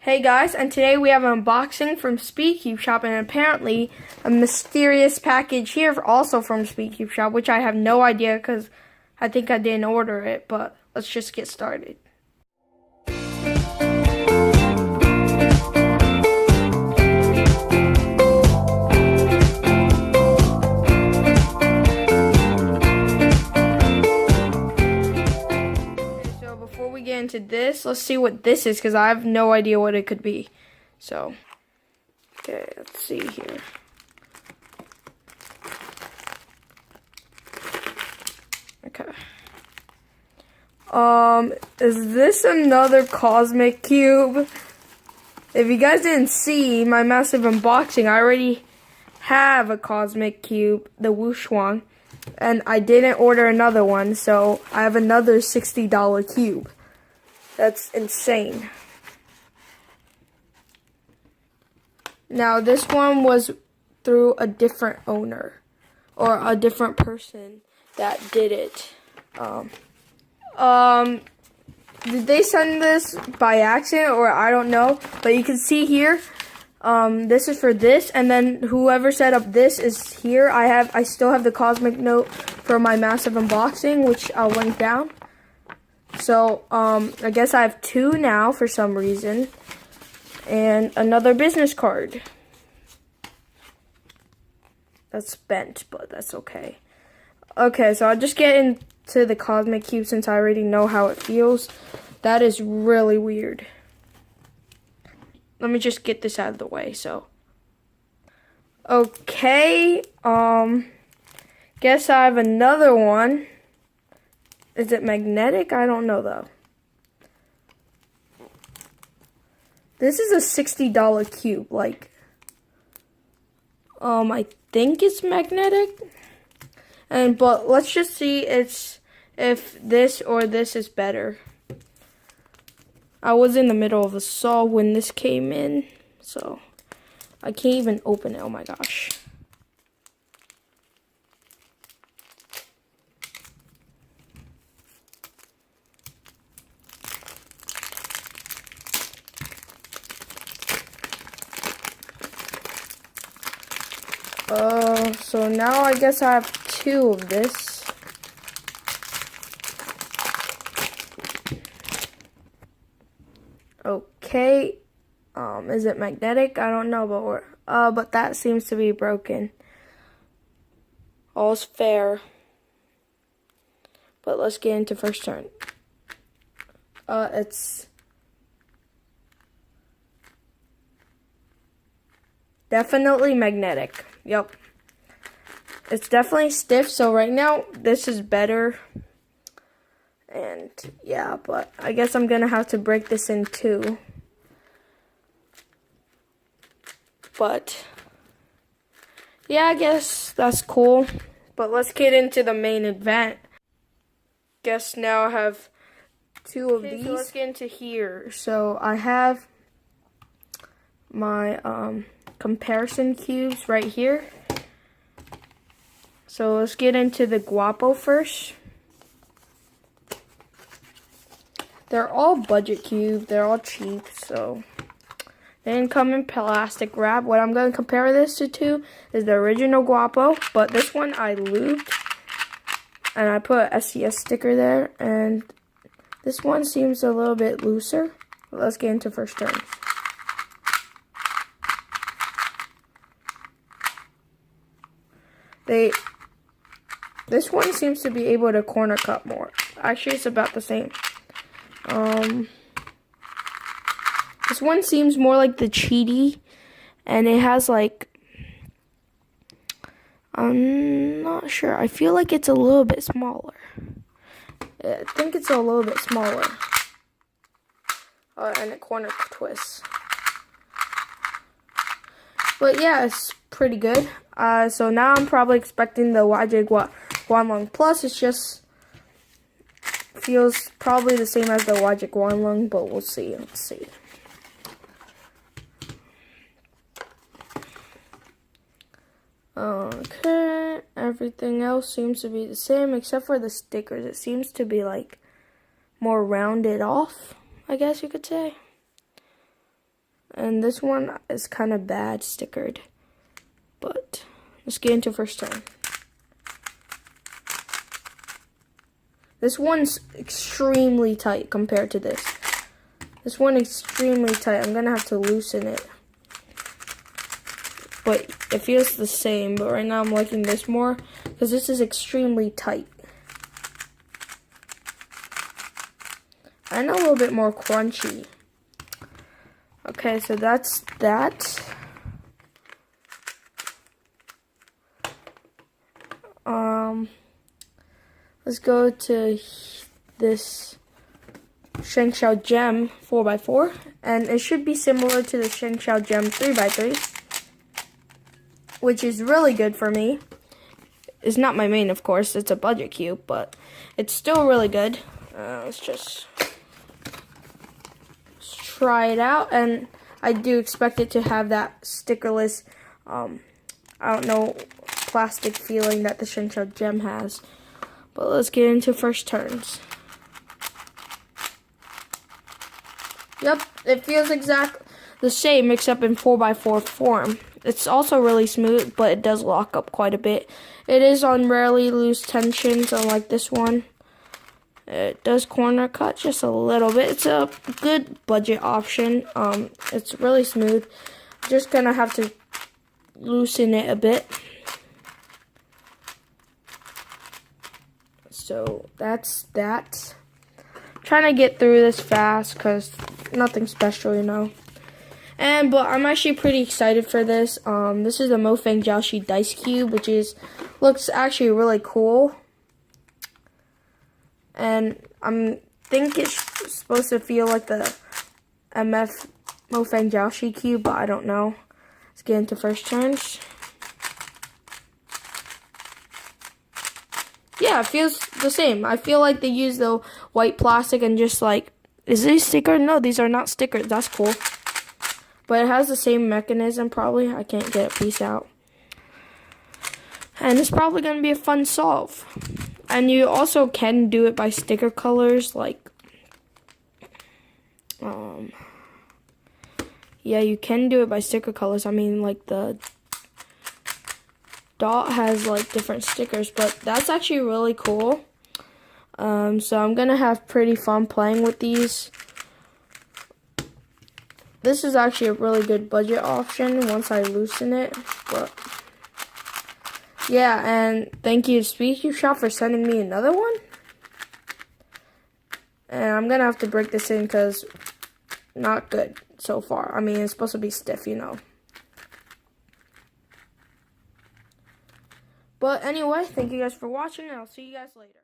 Hey guys, and today we have an unboxing from SpeedCubeShop, and apparently a mysterious package here also from SpeedCubeShop, which I have no idea because I think I didn't order it, but let's just get started. Before we get into this, let's see what this is because I have no idea what it could be. So, okay, let's see here. Okay. Is this another cosmic cube? If you guys didn't see my massive unboxing, I already have a cosmic cube, the whoosh one. And I didn't order another one, so I have another $60 cube. That's insane. Now, this one was through a different owner, or a different person that did it. Did they send this by accident, or I don't know, but you can see here, this is for this, and then whoever set up this is here. I still have the cosmic note for my massive unboxing, which I'll link down. So, I guess I have two now for some reason, and another business card. That's bent, but that's okay. Okay, so I'll just get into the cosmic cube since I already know how it feels. That is really weird. Let me just get this out of the way, so. Okay, guess I have another one. Is it magnetic? I don't know, though. This is a $60 cube, like, I think it's magnetic. But let's just see if this or this is better. I was in the middle of a saw when this came in, so I can't even open it. Oh my gosh. So now I guess I have two of this. Okay, is it magnetic? I don't know, but that seems to be broken. All's fair. But let's get into first turn. It's definitely magnetic. Yep. It's definitely stiff, so right now this is better. And yeah, but I guess I'm gonna have to break this in two. But yeah, I guess that's cool. But let's get into the main event. Guess now I have two of these. So let's get into here. So I have my comparison cubes right here. So let's get into the Guapo first. They're all budget cube. They're all cheap, so they didn't come in plastic wrap. What I'm going to compare this to is the original Guapo, but this one I lubed, and I put an SCS sticker there, and this one seems a little bit looser. Let's get into first turn. This one seems to be able to corner cut more. Actually, it's about the same. This one seems more like the Cheaty, and it has like, I'm not sure. I feel like it's a little bit smaller. I think it's a little bit smaller. And it corner twists. But yeah, it's pretty good. So now I'm probably expecting the YJ Guanlong Plus. It's just feels probably the same as the YJ Guanlong, but we'll see. Let's see. Okay, everything else seems to be the same except for the stickers. It seems to be like more rounded off, I guess you could say. And this one is kind of bad stickered. But let's get into first turn. This one's extremely tight compared to this. This one extremely tight. I'm gonna have to loosen it. But it feels the same. But right now I'm liking this more because this is extremely tight. And a little bit more crunchy. Okay, so that's that. Let's go to this Shengxiao Gem 4x4, and it should be similar to the Shengxiao Gem 3x3, which is really good for me. It's not my main, of course, it's a budget cube, but it's still really good. Let's try it out, and I do expect it to have that stickerless, I don't know, plastic feeling that the Shengxiao Gem has. But let's get into first turns. Yep, it feels exactly the same except in 4x4 form. It's also really smooth, but it does lock up quite a bit. It is on rarely loose tensions, unlike this one. It does corner cut just a little bit. It's a good budget option. It's really smooth. Just gonna have to loosen it a bit. So that's that. Trying to get through this fast because nothing special, you know. But I'm actually pretty excited for this. This is the Mofang Jiaoshi Dice Cube, which looks actually really cool. And I think it's supposed to feel like the MF Mofang Jiaoshi Cube, but I don't know. Let's get into first turns. Yeah, it feels the same. I feel like they use the white plastic and just like, is this sticker? No, these are not stickers. That's cool. But it has the same mechanism probably. I can't get a piece out. And it's probably going to be a fun solve. And you also can do it by sticker colors. Like, yeah, you can do it by sticker colors. I mean, like the Dot has like different stickers, but that's actually really cool. So I'm gonna have pretty fun playing with these. This is actually a really good budget option once I loosen it. But yeah, and thank you to SpeedCubeShop for sending me another one. And I'm gonna have to break this in because not good so far. I mean, it's supposed to be stiff, you know. But anyway, thank you guys for watching, and I'll see you guys later.